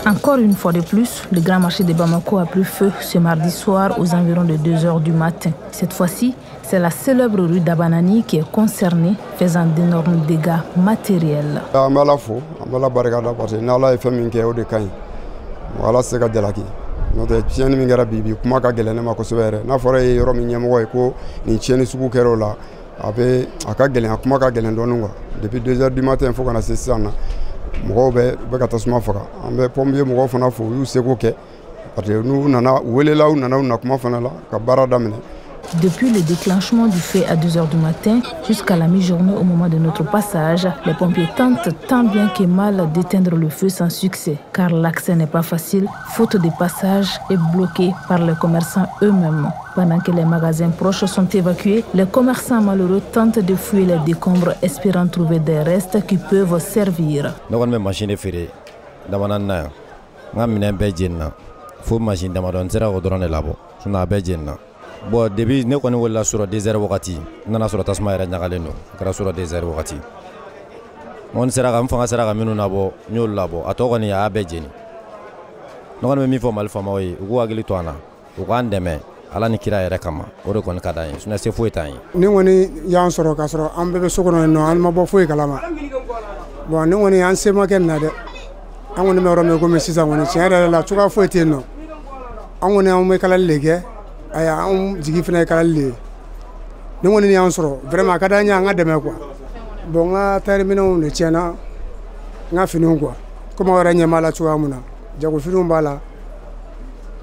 Encore une fois de plus, le grand marché de Bamako a pris feu ce mardi soir aux environs de 2 h du matin. Cette fois-ci, c'est la célèbre rue d'Abanani qui est concernée, faisant d'énormes dégâts matériels. N'o tiɲɛni min kɛra bi kuma ka gɛlɛn ne ma kosɛbɛ yɛrɛ n'a fɔra ye yɔrɔ min ɲɛmɔgɔ ye ko nin tiɲɛni sugu kɛra o la a ka gɛlɛn a kuma ka gɛlɛn dɔɔnin quoi depuis 2 h du matin fo kana se sisan na mɔgɔw bɛ ka tasuma faga an bɛ pompier mɔgɔw fana fo u y'u seko kɛ parce que n'u nana u welela u nana u na kuma fana la ka baara daminɛ. Depuis le déclenchement du feu à 2 h du matin jusqu'à la mi-journée au moment de notre passage, les pompiers tentent tant bien que mal d'éteindre le feu sans succès, car l'accès n'est pas facile, faute de passage et bloqué par les commerçants eux-mêmes. Pendant que les magasins proches sont évacués, les commerçants malheureux tentent de fouiller les décombres, espérant trouver des restes qui peuvent servir. Bon, depuis ne kɔni wulila sɔrɔ 2 h wagati nana sɔrɔ tasuma yɛrɛ ɲagalen don a kɛra sɔrɔ 2 h wagati n sera ka n fanga sera ka minnu labɔ n y'olu labɔ a tɔ kɔni a y'a bɛɛ jeni ne kɔni bɛ min fɔ Mali faamaw ye u k'u hakili to an na u k'an dɛmɛ Ala ni kira yɛrɛ kama o de kɔni ka d'an ye sinon se foyi t'an ye. Ni kɔni y'an sɔrɔ k'a sɔrɔ an bɛɛ bɛ so kɔnɔ yen nɔ an ma bɔ foyi kalama bon ni kɔni an se ma kɛ nin na dɛ an kɔni bɛ yɔrɔ min komi sisan kɔni tiɲɛ yɛrɛ la cogoya foyi tɛ yen nɔ an kɔni an bɛ kalali de kɛ. An jigi fana ye kalali le ni kɔni y'an sɔrɔ vraiment a ka d'an ye an ka dɛmɛ quoi bon n ka taariminɛnw de tiɲɛna n ka finiw quoi komi aw yɛrɛ ɲɛ b'a la cogoya min na jagofiniw b'a la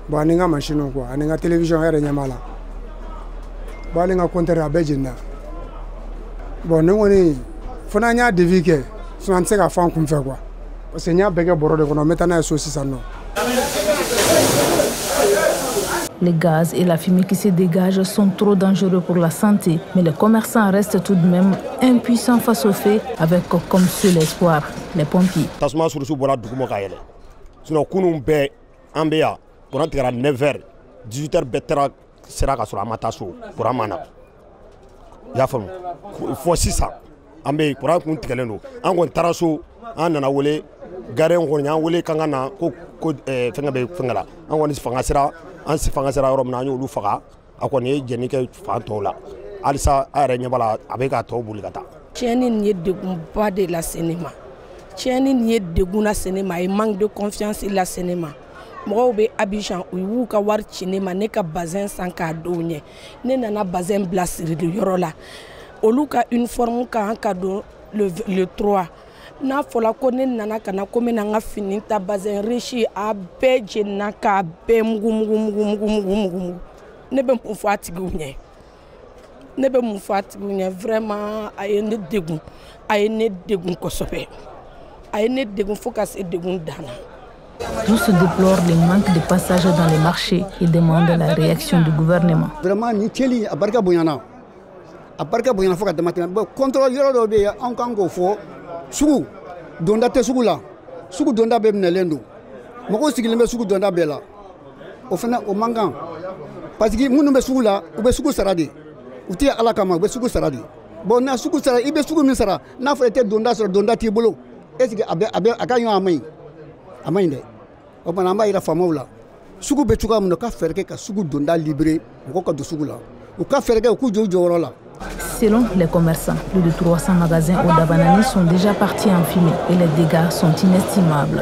bon ani n ka machine quoi ani n ka télévision yɛrɛ ɲɛ b'a la bon ani n ka compteur a bɛɛ jenina bon ni kɔni fana n y'a devis kɛ sinon an tɛ se ka fɔ an kunfɛ quoi parce que n y'a bɛɛ kɛ bɔrɔ de kɔnɔ n bɛ taa n'a ye so sisan nɔ. Les gaz et la fumée qui se dégagent sont trop dangereux pour la santé, mais les commerçants restent tout de même impuissants face au fait, avec comme seul espoir les pompiers. Tasuma surusu bɔra dugumo ka yɛlɛ sinon kunun bɛɛ an bɛ yan kuran tigɛra 9 h 18 h bɛɛ sera ka sɔrɔ an ma taa so kuran ma na i y'a faamu fɔ sisan an bɛ kuran kun tigɛlen don an kɔni taara so an nana wele gardien kɔni y'an wele kan ka na ko fɛngɛ bɛ fɛngɛ la an kɔni fanga sera yɔrɔ min na an y'olu faga a kɔni ye jɛni kɛ fan tɔw la halisa a yɛrɛ ɲɛ b'a la a bɛ ka tɔw boli ka taa. Tiɲɛni nin ye degunba de lase ne ma tiɲɛni nin ye degun lase ne ma a ye manque de confiance lase ne ma mɔgɔw bɛ Abidjan u y'u ka wari ci ne ma ne ka bazin san k'a don ɲɛ ne nana bazin bila sirili yɔrɔ la olu ka uniforme kan ka don le 3 n'a fɔla ko ne nana ka na ko n bɛna n ka fini ta bazin riche a bɛɛ jenina k'a bɛɛ mugu ne bɛ mun fɔ a tigiw ɲɛ vraiment a ye ne degun kosɛbɛ a ye ne degun fo ka se degun dan na. Tous déplorent le manque de passage dans les marchés et demandent la réaction du gouvernement. Vraiment ni cɛli a barika bonyana fo ka dama tɛmɛ bon contrôle yɔrɔ dɔ bɛ yen an kan k'o fɔ sugu donda tɛ sugu la sugu donda bɛɛ minɛlen don mɔgɔw sigilen bɛ sugu donda bɛɛ la o fana o man kan parce que minnu bɛ sugu la u bɛ sugu sara de u tɛ Ala kama u bɛ sugu sara de bon na sugu sara i bɛ sugu min sara n'a fɔra i tɛ donda sɔrɔ donda t'i bolo est ce que a ka ɲɔgɔn a man ɲi dɛ o tuma an b'a yira faamaw la sugu bɛ cogoya min na u ka fɛɛrɛ kɛ ka sugu donda libéré mɔgɔw ka don sugu la u ka fɛɛrɛ kɛ u k'u jɔ u jɔyɔrɔ la. Selon les commerçants, plus de 300 magasins au Dabanani sont déjà partis en fumée et les dégâts sont inestimables.